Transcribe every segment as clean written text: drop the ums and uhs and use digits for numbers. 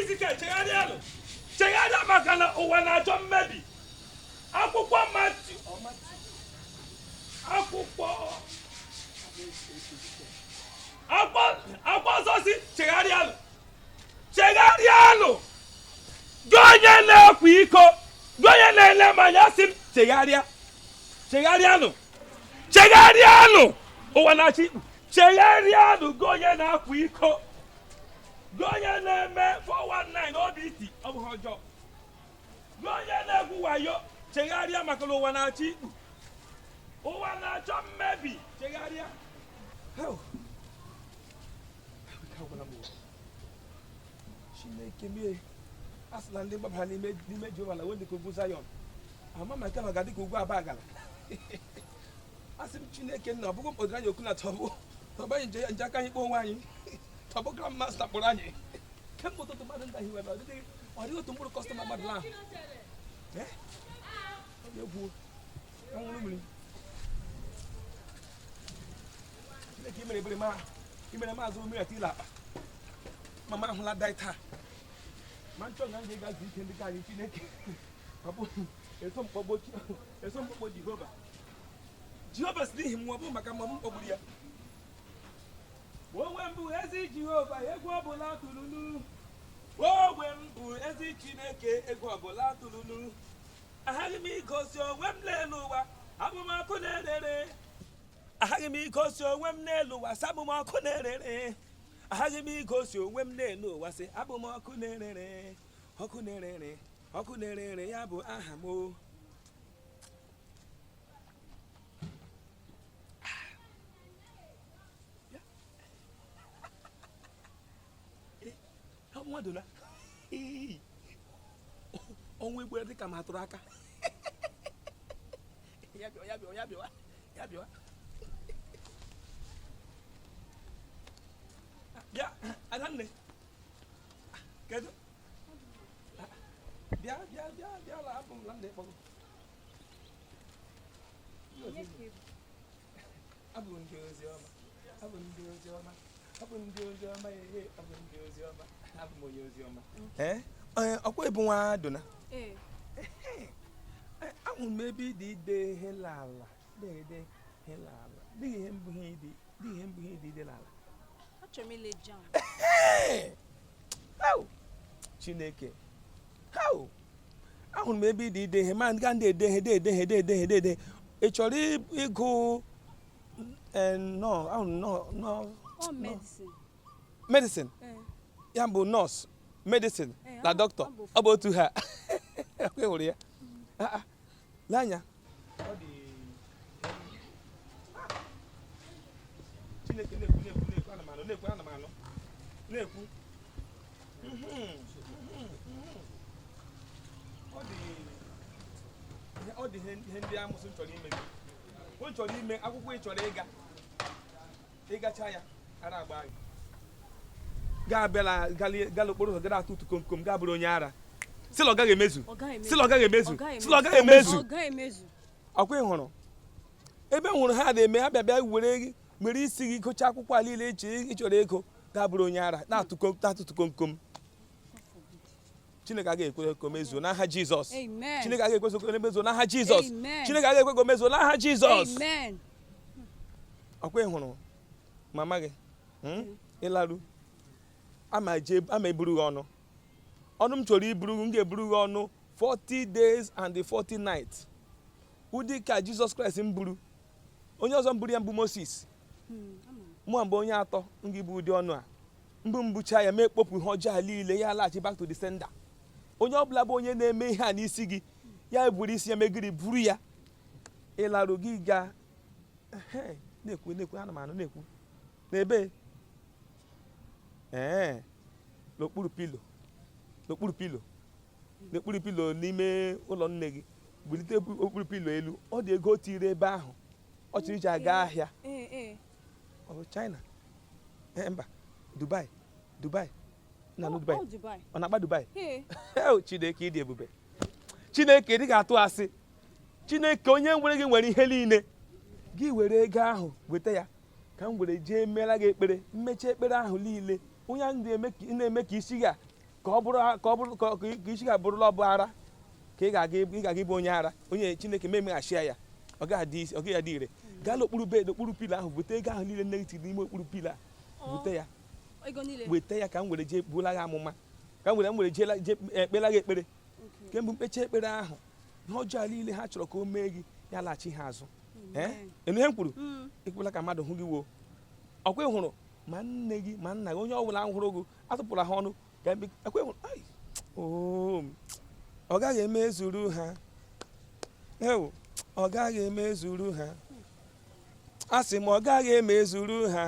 Isike chegharịa chegharịa maka na ụwa na-achọ mmebi. Akwụkwọ Matiu akwụkwọ nsọ si chegharịa gị onye na-ekwa iko gị onye na-ele mmanya sị m chegharịanụ ụwa na-achị ikpu chegharịanụ gị onye na-akwa iko gị onye na-eme 419 obi iti ọ bụghị ọjọọ gị onye na-egwu wayo chegharịa maka na ụwa na-achị ikpu ụwa na-achọ mmebi chegharịa Chineke mie asịla ndị gbabara n'ime Jehova na wendị ka ugwu Zion ama maka na ọ ga-adị ka ugwu Abagala asị m Chineke nna ọ bụghị mkpọdụrụ anyị okwu na tọba nje aka anyị kpọọ onwe anyị tọbụ Grand Master kpọrọ anyị kemgbe ụtụtụ mmadụ ndị ahụ were ọ dịghị otu mkpụrụ kọstọma mmadụ ahụ ọ ga-egwu anwụrụ mmiri Chineke imere maazị mmiri ati ile akpa mama ahụla dai taa ma nchọ na ndị ga-azụ ike ndị ka anyị Chineke ọ bụ eso mkpọgbo Jehova si n'ihi m ọ bụ maka mma m kpọgburu ya onwe m bụ ezi Jehova egwu ọbụla tụrụnụ onwe m bụ ezi Chineke egwu ọbụla tụrụnụ aghaghị m igosi onwe m n'elu ụwa abụmọkụ na-erere aghaghị m igosi onwe m n'elu ụwa sị abụmọkụ na-erere aghaghị m igosi onwe m n'elu ụwa sị abụmọkụ na-erere ọkụ na-erere ya bụ aha m mmadụ na ọnwụ igwe dị ka m atụrụ aka ya bịa Adanne kedu bịa la abụ m na ndị kpọrọ abụ ndị ozi ọma abụ ndị ozi ọma abụ m onye ozi ọma ọkwa ịbụ nwa Dona ahụrụ m ebe ịdị ide ihe n'ala dịghị ihe mbughe ịdị n'ala Chineke ahụrụ m ebe ịdị ide ihe ma ga ndị ede ị chọrọ ịgụ medicine ya bụ nọọsụ medicine na dọkịta ọ bụ otu ha hụrụ ya lee anya Chineke na-ekwu ana m anụ na-ekwu ọ dị ihe ndị amụsụ chọrọ ime gị o chọrọ ime akwụkwọ ị chọrọ ịgacha ya ara agba gị gaa okporo ụzọ gara atụtụ komkom gaa bụrụ onye ara sịla ọ gaghị emezu ọkwa ị hụrụ ebe m hụrụ ha na-eme ha bịa were isi gị gocha akwụkwọ a niile ị chọrọ ego gaa bụrụ onye ara na-atụtụ komkom Chineke agaghị ekwe ka o mezuo n'aha Jizọs Chineke agaghị ekwe ka o mezuo n'aha Jizọs Chineke agaghị ekwe ka o mezuo n'aha Jizọs ọkwa ị hụrụ mama gị ịlarụ ama eburu gị ọnụ m chọrọ iburu m ga-eburu gị ọnụ 40 days and 40 nights ụdị ka Jizọs Kraịst m buru onye ọzọ mburu ya mbụ Moses mụ mbụ onye atọ m ga-ebu ụdị ọnụ a mbucha ya mee kpopụ ihe ọjọọ niile ya laghachi back to the sender onye ọbụla bụ onye na-eme ihe a n'isi gị ya buru isi ya megiri buru ya ịlarụ gị ga na-ekwu ana m anụ na-ekwu n'ebe n'okpuru pilo n'ime ụlọ nne gị bulite okpuru pilo elu ọ dị ego tiri ebe ahụ ọ chọrọ iji aga ahịa China mba Dubai na Dubai ọ na-akpa Dubai Chineke ịdị ebube Chineke dị ga-atụ asị Chineke onye nwere gị nwere ihe niile gị were ego ahụ weta ya ka m were jee meela gị ekpere mmechi ekpere ahụ niile onye ahụ na-eme ka isi gị a ka isi ga-abụrụla ọbụ ara ka ị ga-aga ịbụ onye ara onye Chineke ma emeghachi ya ọ gaghị adị ire gaa n'okpuru bed okpuru pila ahụ bute ego ahụ niile nne gị tiri n'ime okpuru pila bute ya weta ya ka m were jee buola gị amụma ka m were jee ekpela gị ekpere kemgbe mkpechi ekpere ahụ ihe ọjọọ niile ha chọrọ ka o mee gị ya laghachi ha azụ enu ihe m kwuru ekwela ka mmadụ hụ gị woo ọkwa ị hụrụ ma nne gị ma nna gị onye ọbụla hụrụ gị atụpụrụ ha ọnụ ka ekwe hụrụ ọ gaghị emezuru ha ọ gaghị emezuru ha a sị m ọ gaghị emezuru ha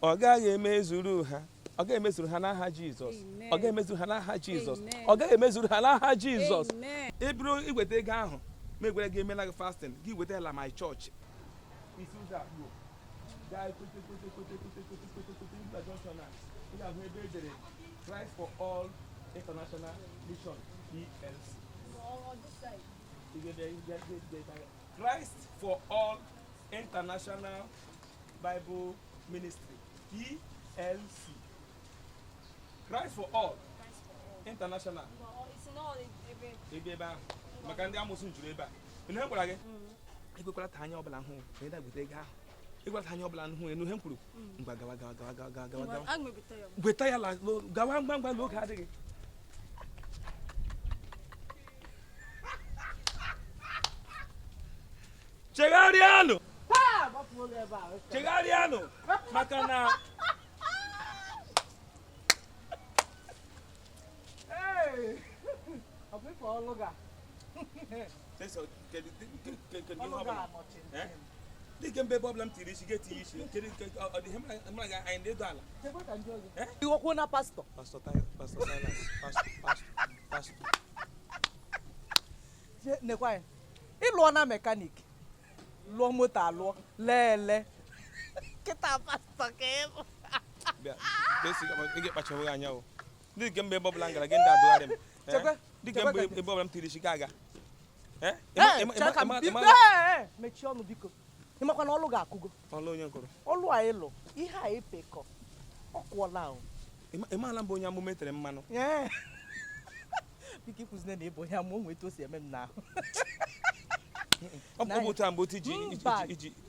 ọ gaghị emezuru ha ọ gaghị emezuru ha n'aha Jizọs ọ gaghị emezuru ha n'aha Jizọs ọ gaghị emezuru ha n'aha Jizọs eburu iweta ego ahụ ma egwere gị emela gị fasting gị wetala my church isi ụzọ akpụ gaa ahụ ebe edere Christ for All International Mission ELC Christ for All International Bible Ministry ELC Christ for All International ebe ahụ maka ndị amụsụ juru ebe a ihe gwara gị ekwekwara ta anya ọbụla hụ na ịda gweta ego ahụ ịgwara ta anya ọbụla hụ enu ihe m kwuru ngwa gawa gweta ya gawa ngwa n'oge adịghị chegharịanụ maka na dịka mbe ọbụla m tiri isi ga-etinye isi ọ dị ihe mara ga anyị na-edo ala iwokwu na pastọ Silas nekwa ya ịlụọ na mekanik lụọ moto alụọ lele kịta pastọ ka ịbụ ị ga-ekpachawụ anya o dịka mbe ọbụla m gara gị ndị adụgharị m dịka mbe ebe ọbụla m tiri isi ga-aga mechie ọnụ biko ịmakwa na ọlụ ga-akụgo ọlụ onye nkụrụ ọlụ a ịlụ ihe a epekọ ọ kwụọla ahụ ịmaala mbụ onye amụma etere mmanụ biko ịkwụzine na ịbụ onye amụ onwe etu o si eme m n'ahụ ọ bụ otu a mgbe otu iji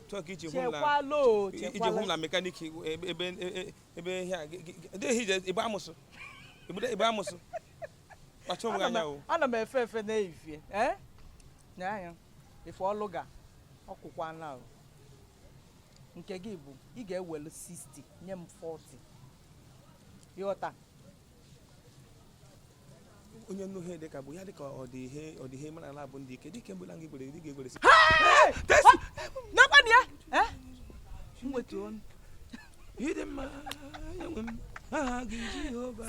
tụọ ka iji hụ m na mekaniki ebe ihe a dịghị ije igbe amụsụ kpacha onwe anya o ana m efe efe n'ehihie anya ife ọlụ ga ọkwụkwa na nke gị bụ ị ga-ewelu 60 nye m 40 ịghọta onye nnuhe dị ka bụ ya dịka ọ dị ihe mara ala bụ ndị ike dịka mgbe gị gwere dị ga-egwere si n'akwanị ya nweta ọnụ ịdị mma enwe m aha gị Jehova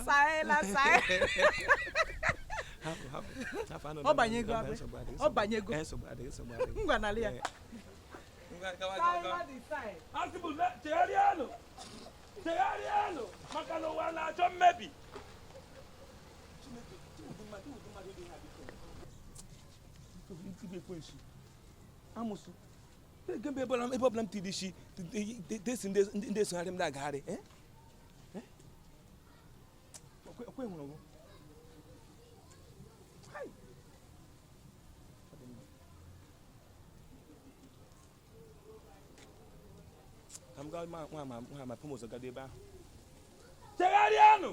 ọ banyego ngwa n'ala ya chegharịanụ maka na ụwa na-achọ mmebi amụsụ ebe ọbụla m tiri isi desi ndị esogharị m na-agagharị okwe hụrụ gụ ka m gaa nwa ma pụm ụzọ gado ebe ahụ chegharịanụ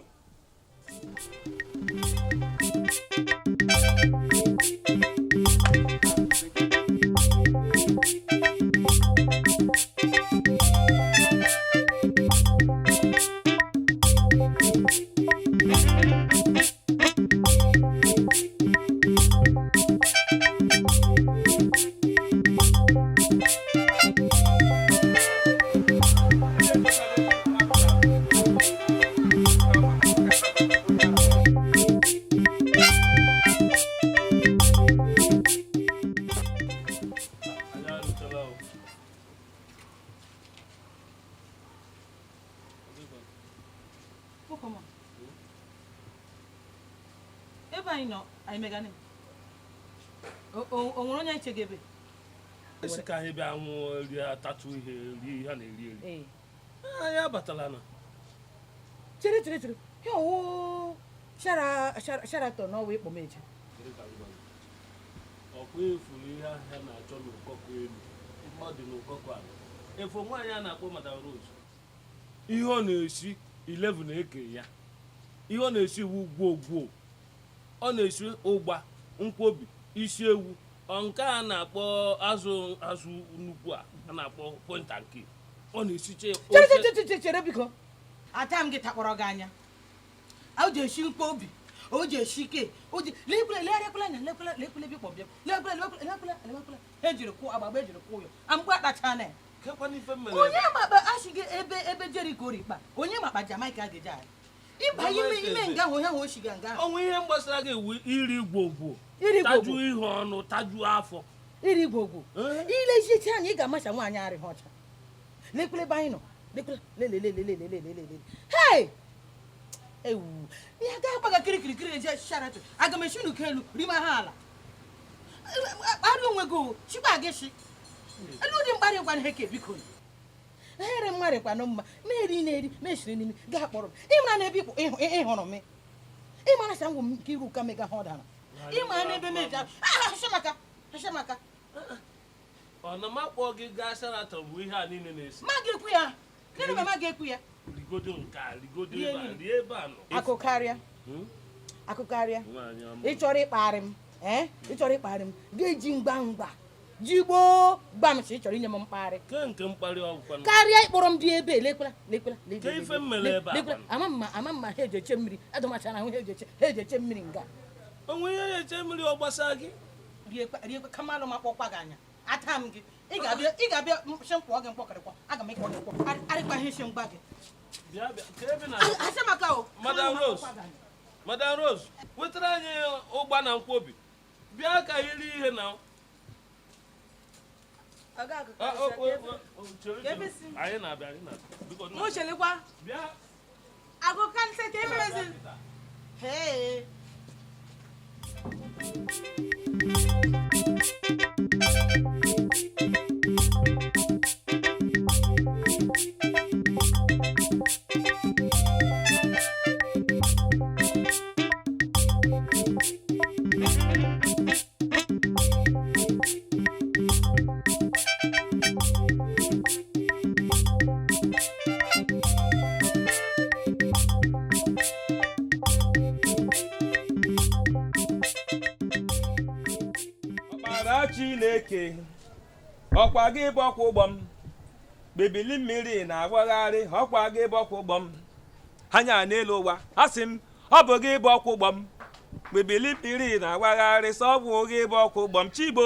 esi ka anyị bịa nwụọ rie atatu ihe rie ihe a na-eri eri anyị abatala na chere he owo sharato no we kpo meje ọkwa efuru ihe ahịa na-achọ n'ụkọkọ elu ọ dị n'ụkọkọ ala efu nwaanyị a na-akpọ Madam Rose ihe ọ na-esi 11 eke ya ihe ọ na-esi iwu gwogwo ọ na-esi ụgba nkwobi isi ewu nke a na-akpọ azụ nnukwu a na-akpọ point and kill ọ na-esiche chere biko ata m gị takpọrọ gị anya o ji esi nkwobi o ji esi ke o ji lekwele bikpọ bịa lekwele ejiri kwụ agbagba ejiri kwụ ya amgbe akpacha na onye makpa ashigi ebe Jericho rikpa onye makpa Jamaica ga-eje anyị ịba ime nga ahụ ya oshiga nga onwe ihe gbasara gị iwu iri gwogwo taju ihe ọnụ taju afọ iri gwogwo ilezicha anyị ị ga-amacha nwaanyị arịghị ọcha lekwele ebe anyị nọ lekwele hey ewu ihe ga-agbaga kirikiri eje sharatu aga m eshi n'uke elu rima ha ala kparị onwe gị chikwa gị shi elu dị mkparị ngwa ihe ka biko ehere mmadụ kwanụ mma meri na-eri meshiri n'imi gaa kpọrọ m ịmara na ebe ịhụrụ m ịmara sa ngwụ m nke iru ka mega ha dara ịmara na ebe meja hashemaka ọ na makpọ gị gaa Sheraton bụ ihe a niile na-esi ma ga-ekwu ya nene mama ga-ekwu ya rigodo nke a rigodo ebe a nọ akụkarịa ịchọrọ ịkparị m ịchọrọ ịkparị m ga-eji mgba jigbo gbamchi ịchọrọ inye m mkparị nke mkparị ọgwụkwa karịa ịkpọrọ m dị ebe lekwela ke ife mmele ebe a ama mma ha eji eche mmiri adụmacha na ahụ ha eji eche mmiri nga onwe ihe eche mmiri ọ gbasa gị riekwe kamalụ ma kpọkwa gị anya ata m gị ị ga-abịa shi mkpọ gị mkpọkarịkwa aga m ịkpọ gị mkpọ arịkwa ihe shi mgba gị asị maka o Madam Rose wetara anyị ụgba na nkwobi bịa ka iri ihe na anyị na-abịa bịa agụka ntị ka emezi hey Chineke ọkwa gị bọkwa ụgbọ m bebili mmiri na-agbagharị ọkwa gị bọkwa ụgbọ m anya n'elu ụwa asị m ọ bụ gị bọkwa ụgbọ m bebili mmiri na-agbagharị sọgwụ gị bọkwa ụgbọ m Chibo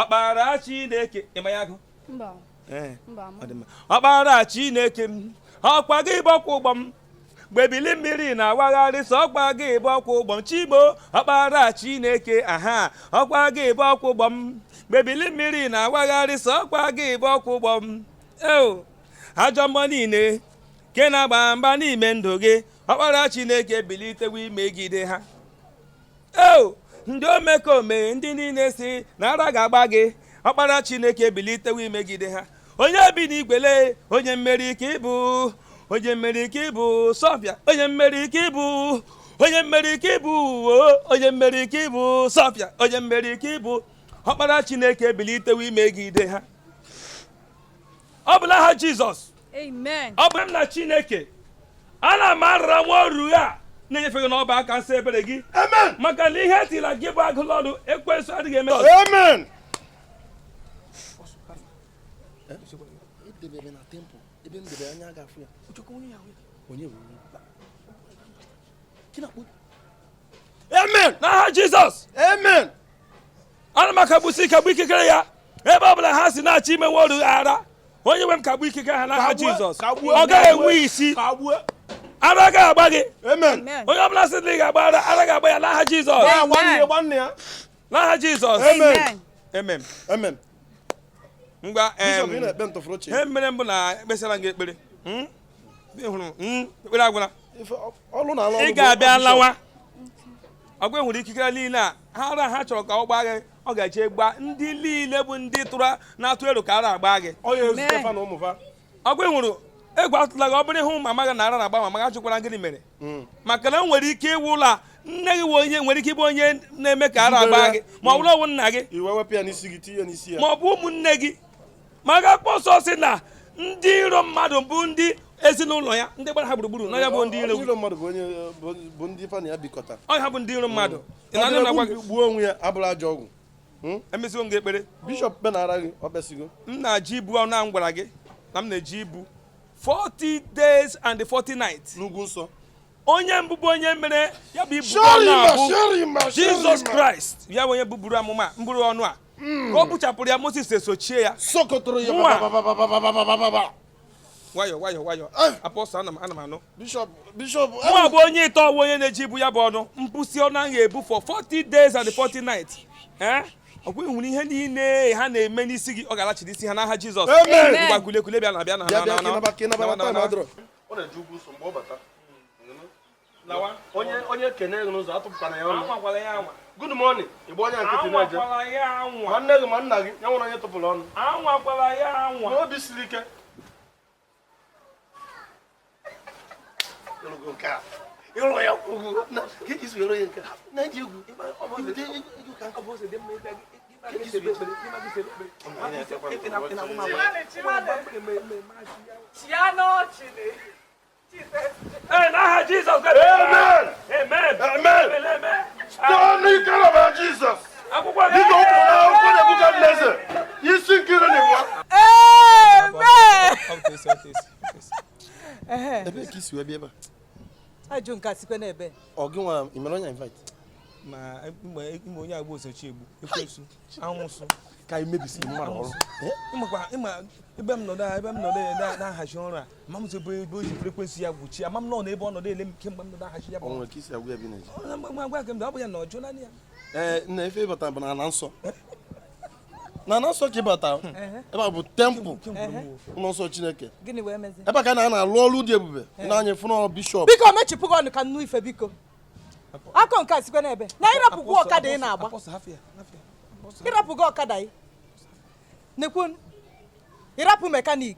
ọkpara Chineke ịma ya gụ ọkpara Chineke m ọkwa gị bọkwa ụgbọ m gbebili mmiri na-awagharị sọkwa gị bụ ọkwa ụgbọ m Chibo ọkpara Chineke aha ọkwa gị bụ ọkwa ụgbọ m gbebili mmiri na-awagharị sọkwa gị bụ ọkwa ụgbọ m ajọ mmụọ niile ke na-agba mba n'ime ndụ gị ọkpara Chineke bilitewe imegide ha ndị omekome ndị niile si na ara ga-agba gị ọkpara Chineke bilitewe imegide ha onye bi n'igwele onye mmeri ka ịbụ onye mmeri ike ịbụ Sọfịa onye mmeri ike ịbụ onye mmeri ike ịbụ onye mmeri ike ịbụ Sọfịa onye mmeri ike ịbụ ọkpara Chineke bilitewe imegide ha ọ bụla ha Jizọs amen ọ bụ m na Chineke ana m arara nwa ọrụ a na-enyefe gị n'ọba aka nsọ ebere gị amen maka na ihe etila gị bụ agụlụ ọnụ ekwensu adịghị eme amen ebe ndebe anya ga-afụ ya uchukwu onye ya onye amen n'aha Jizọs amen ana m akagbusi ikagbu ikikere ya ebe ọ bụla ha si na-achọ ime nwa oru ara onye nwe m kagbu ikike ha n'aha Jizọs ọ gaghị enwe isi ara agaghị agba gị onye ọ bụla si na ị ga-agba ara ga-agba ya n'aha Jizọs n'aha Jizọs amen ngwa ihe mere mbụ na ekpesara gị ekpere ekpere agwụla ị ga-abịa lawa ọgwa nwere ikikere niile a ha ara ha chọrọ ka ọ gbaa gị ọ ga-eje gba ndị niile bụ ndị tụrụ na-atụ elu ka ara agba gị ọgwa nwere egwu atụla gị ọ bụrụ ịhụ mama gị na-ara na-agba mama gị achụkwara gịnị mere maka na nwere ike ịwụ ụlọ nne gị onye nwere ike ịbụ onye na-eme ka ara agba gị ma ọ bụrụ ọwụ nna gị ma ọ bụ ụmụnne gị ma ga-akpọ ọsọ sị na ndị iro mmadụ bụ ndị ezinụlọ ya ndị gbara ha gburugburu na ya bụ ndị iro mmadụ bụ ndị fa na ya bikọta ọ ha bụ ndị iro mmadụ gbuo onwe ya abụrụ ajọ ọgwụ emesigo m gị ekpere bishọp benara gị ọ besigo m na-ji ibu ọ na m gwara gị na m na-eji ibu 40 days and 40 nights n'ugwu nsọ onye mbụbụ onye mere ya bụ ibu ọnụ Jesus Christ ya bụ onye buburu amụma mbụrụ ọnụ a ka ọ bụchapụrụ ya Moses esochie ya sokotoro ya nwayọ apọstọl ana m anụ bishọp nwa bụ onye ite ọwụ onye na-eji ibu ya bụ ọnụ mpụsị ọnụ ahụ ebu for 40 days and 40 nights ọkwa ịhụrụ ihe niile ha na-eme n'isi gị ọ ga-alachiri isi ha n'aha Jizọs ngwa kulekule bịa na onye kene gị n'ụzọ atụpụkwana ya ọnụ good morning igbo onye nkịtị na-eje ma nne gị ma nna gị ya nwere onye tụpụrụ ọnụ obi siri ike ịlụ ya kwugo izu ero ya nke na eji egwu n'aha Jizọs amen Stony Calaba Jesus. akwụkwọ Dịka o kwuru n'akwụkwọ Nebukadneza, isi nkiri na-egbu. Ebe ka isi wee bịa ebe a? Ajụ nke sikwe n'ebe. Ọ gị nwa imere onye invite? ma ime onye agba osochi egbu ekwesu anwụsụ Ka imebisi mmadụ ọrụ. ịma ebe m nọdụ na-ahachi ọrụ a ma m ebe o ji frekwensi ya gwuchi ama m nọ n'ebe ọ nọdụ ele m kemgbe m nọdụ ahachi ya bụ Onwe ka isi agwa ebe na-eji. agwa ke m ọ bụ ya na ọjọọ naanị ya Na efe ịbata bụ na nsọ. Na nsọ ka ịbata ebe a bụ tempụl ụlọ nsọ Chineke. Gịnị wee mezi? Ebe a ka na-alụ ọrụ dị ebube. Na-anya fụnọ bishọp. Biko mechipụ gị ọnụ ka nnu ife biko. Akọ nke a sikwe n'ebe. Na ịrapụkwa ọkada ị na-agba. Ịrapụgo ọkada ị. Nekwu ịrapụ mekanik.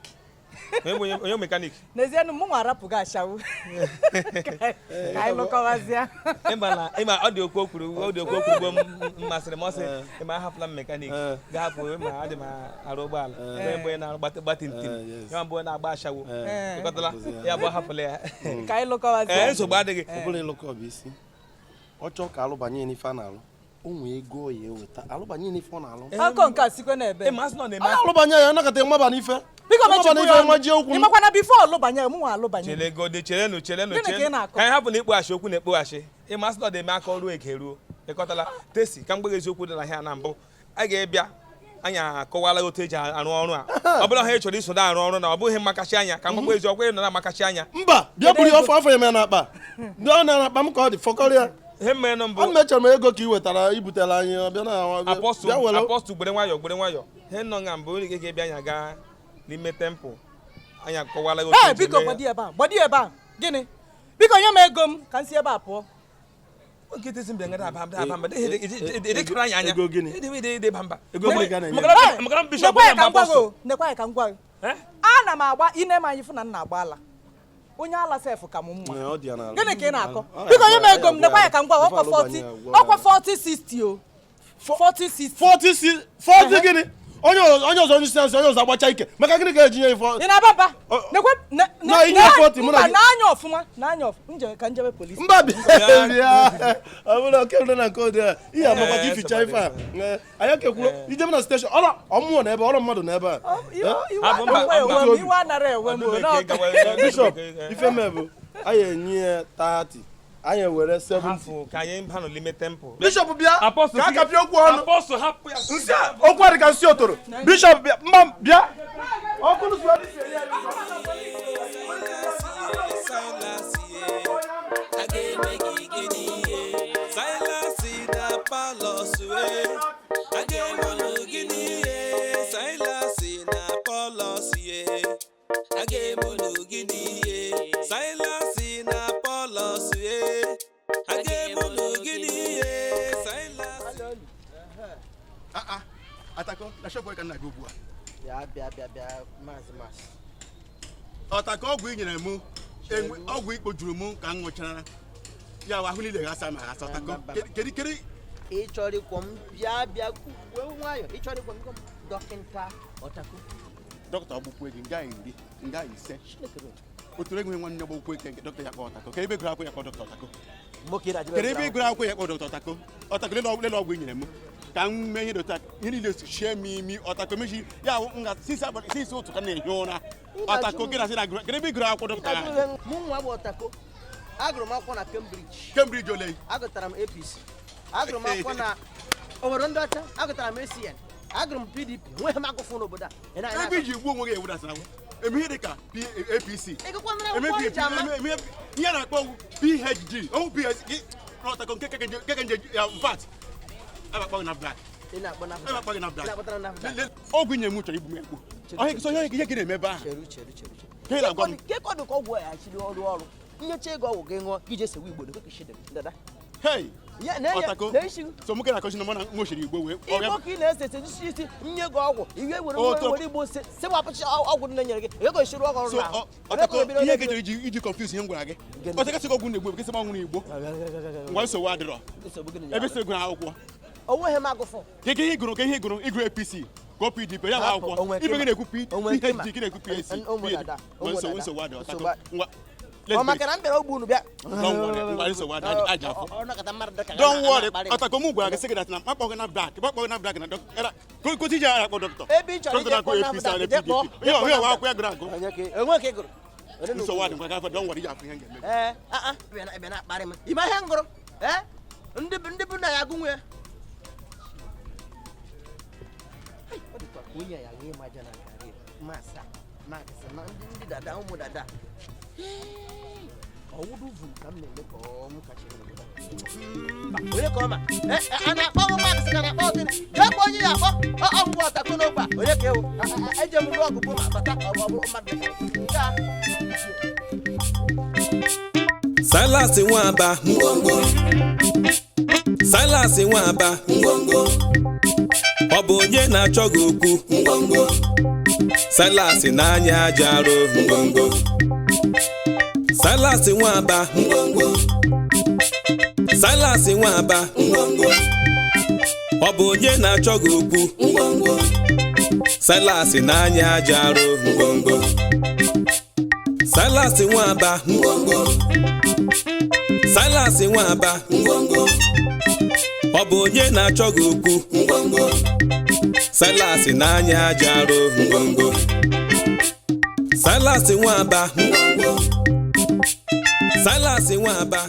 onye mekanik N'ezienụ mụ nwa arapụgo ashawu. Ka anyị lụkọwazịa. ịma ọ dị okwu okwuru gbo mmasịrị m ọsị ịma ahapụla m mekanik ga-ahapụ ma adị m arụ ụgbọala onye na-arụ gbatimtim ya mbụ na-agba ashawo ịkọtala ya bụ ahapụla ya Ka anyị lụkọwazịa. nsogbu adịghị Ọ bụrụ ịlụkọ bụ isi. Ọ chọọ ka alụbanye n'ife a na-alụ. O nwee ego ya eweta alụbanye n'ife ọ na-alụ. Akọ nke a sikwe n'ebe. ịma sị nọ na-eme Alụbanye ya nakọta mgbaba n'ife. Biko mechipụ n'ife ya nwa ji okwu. Ịmakwana bifo lụbanye mụ nwa alụbanye. chelegode chelenụ Gịnị ka ị na-akọ? ka anyị hapụ na ikpoghachi okwu na-ekpoghachi ịma sị nọ na-eme aka ọrụ ege ruo ịkọtala tesi ka mgbeghe eziokwu dị na ha na mbụ a ga-ebịa anyị akọwala otu eji arụ ọrụ a ọ bụla ha chọrọ iso arụ ọrụ na ọ bụghị mmakachi anya ka mgbagbe eziokwu ịnọ na makachi anya Mba, bịa buru ya afọ ya mee na-akpa. Ndị ọ na-akpa m ka ọ dị fọkọrọ ya. ihe mmerenụ mbụ Ọ mechara m ego ka ị wetara ibutela anyị ọbịa na apọstụl gbere nwayọ ihe nọ nga mbụ onye ga-ebịa anya gaa n'ime tempụl anyị akọwala otu eji Biko eme ya. gbadi ebe a. Gịnị? Biko nye m ego m ka m si ebe a pụọ. nkịtị si mbịa ngada abamba ịdịkara anyị anya Ego gịnị? ịdị bamba Ego gịnị ka na-enye? maka bishọp onye mba apọstụl Nekwa ya ka m gwa gị. Ana m agba ine m anyị fụ na nna agba ala. Onye ala sef ka m mma. Ọ dị ya n'ala. Gịnị ka ị na-akọ? Biko nye m ego m nekwa ya ka m gwa ọkwa 40 o. 40 gịnị? Onye ọzọ onye isi onye ọzọ agbacha ike. Maka gịnị ka eji nye ife? Ị na-ababa? Nekwe Na inye 40 mụ na gị. n'anya ọfụma, n'anya ọfụma. Nje ka njebe polisi. Mba bịa. Ọ bụrụ oke nọ na nke ụdị a. Ihe amakwa ka ificha ife a. Anyị kekwuru ije m na station. Ọmụọ na ebe ọrụ mmadụ na ebe a. Iwe anara ewe m. Bishọp ife mebu anyị enye ya 30 anyị were 70. hapụ ka anyị mba nọ n'ime tempụl Bishọp bịa apọstụl ka a kapịa okwu ọnụ. apọstụl hapụ ya Nsị okwu adị ka nsị otoro. Bishọp bịa mba bịa ọkụ nụsụ adị si enye Atako, na shop ka na go bua. Bịa maazị mas. ọtaka ọgwụ i nyere m ọgwụ ikpojuru m ka m ṅụchara ya ahụ niile ghasa ma ghasa ọtako kedu ị chọrọ ịkwọ m bịa wee nwayọ ị chọrọ ịkwọ m dọkịta ọtako dọkịta ọgbụkwe gị nga ise otu ego nwanne gbụkwe nke dọkịta ya kpọ ọtako ka ebe gụrụ akwụkwọ ya kpọ dọkịta ọtako kedu ebe ị gụrụ akwụkwọ ya kpọ dọkịta ọtako ọtako lele ọgwụ i nyere m ka m mee ihe dota ihe niile shie m imi ọtako mechi ya nga sisi ụtụ ka na-ehi ụra ọtako gị na sị na gụrụ kedu ebe ị gụrụ akwụkwọ dọkịta ya mụ nwa bụ ọtako agụrụ m akwụkwọ na Cambridge ole agụtara m APC agụrụ m akwụkwọ na obodo ndị ọcha agụtara m ACN agụrụ m PDP nweghị m agụfụ n'obodo a ebe iji gbuo onwe gị ewudasara eme ihe dị ka APC ihe na-akpọ PhD ọwụ PhD n'ọtako nke kekenje vat abakpọ na black ọgwụ nye m chọrọ igbu m egbu ihe gị na-eme ebe ahụ kekọdụ ka ọgwụ ya chiri ọrụ nyecha ego ọgwụ gị ṅụọ ije sewe igbo dada ọtako so mụ na-akọchi na mụ na nwochiri igbo wee igbo ka ị na-ese isi nye gị ọgwụ ihe were igbo sewapụchi ọgwụ dị na-enyere gị ego esiri ọgwụ na ọtako ihe gị chọrọ iji confuse ihe m gwara gị ọtakasị ọgwụ na-egbu gị sị ọgwụ na igbo ngwa nsogbu adịrọ ebe sị gụrụ akwụkwọ onweghị m agụfụ ka ihe ịgụrụ ịgụrụ APC ka PDP ya bụ akwụkwọ ibe gị na-ekwu PhD gị na-ekwu PhD nsogbu adịrọ ọtako ọ maka na m bịara ogbu unu bịa don't worry ọtako m gwara gị sị gị dat na makpọghị na black na dọkịta kozi ji akpọ dọkịta ebe ị chọrọ ije kpọ na black ihe ọhịa wa akwụkwọ ya gụrụ agụ enwe ka ị gụrụ nsogbu adị ngwa gafe don't worry ya afụ ihe ga-eme bịa na-akparị m ime ihe m gụrụ ndị bụ na ya agụ nwe onye ya gị maja na karị masa na ndị dada ụmụ dada ọwụdụ vụrụ ka m na-eme ka ọmụ kachiri onye ka ọma a na-akpọ ọmụ maksị ka na-akpọ ọgịnị jee kpọ onye ya akpọ ọmụgwọ ọtako n'ogbe onye ka ewu eje m ụlọ ọgụ bụ ma bata ọbụrụ mmadụ Silas Nwaaba ngwongwo Silas Nwaaba ngwongwo ọ bụ onye na-achọ gị okwu ngwongwo Silas n'anya aja arụ ngwongwo Silas Nwaaba ngwongwo Silas Nwaaba ngwongwo ọ bụ onye na-achọ gị okwu ngwongwo Silas n'anya aja arụ ngwongwo Silas Nwaaba ngwongwo Silas Nwaaba ngwongwo ọ bụ onye na-achọ gị okwu ngwongwo Silas n'anya aja arụ ngwongwo Silas Nwaaba ngwongwo Silas Nwaaba